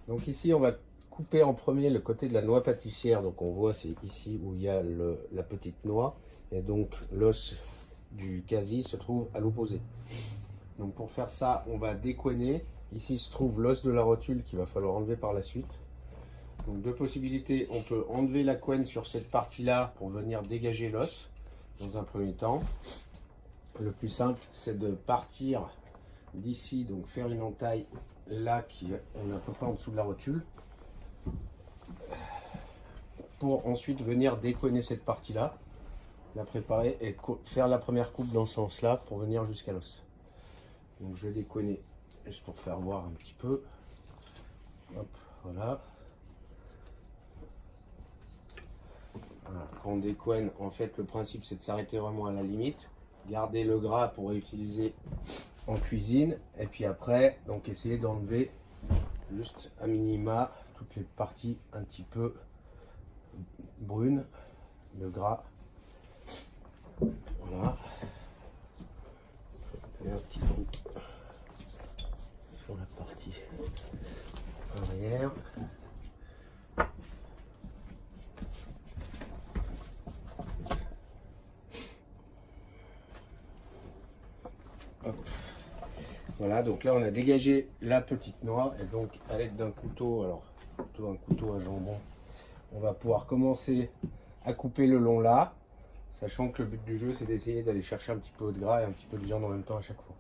Donc ici, on va couper en premier le côté de la noix pâtissière. Donc on voit, c'est ici où il y a la petite noix. Et donc l'os du quasi se trouve à l'opposé. Donc pour faire ça, on va décoiner. Ici se trouve l'os de la rotule qu'il va falloir enlever par la suite. Donc deux possibilités, on peut enlever la couenne sur cette partie-là pour venir dégager l'os dans un premier temps. Le plus simple, c'est de partir d'ici, donc faire une entaille là qui est à peu près en dessous de la rotule, pour ensuite venir décoiner cette partie-là, la préparer et faire la première coupe dans ce sens-là pour venir jusqu'à l'os. Donc je vais décoiner juste pour faire voir un petit peu. Hop, voilà. Voilà. Quand on décoine, en fait, le principe c'est de s'arrêter vraiment à la limite, garder le gras pour réutiliser en cuisine, et puis après, donc essayer d'enlever juste à minima toutes les parties un petit peu brunes, le gras. Voilà. Et un petit coup sur la partie arrière. Hop. Voilà, donc là on a dégagé la petite noix et donc à l'aide d'un couteau, alors plutôt un couteau à jambon, on va pouvoir commencer à couper le long là, sachant que le but du jeu c'est d'essayer d'aller chercher un petit peu de gras et un petit peu de viande en même temps à chaque fois.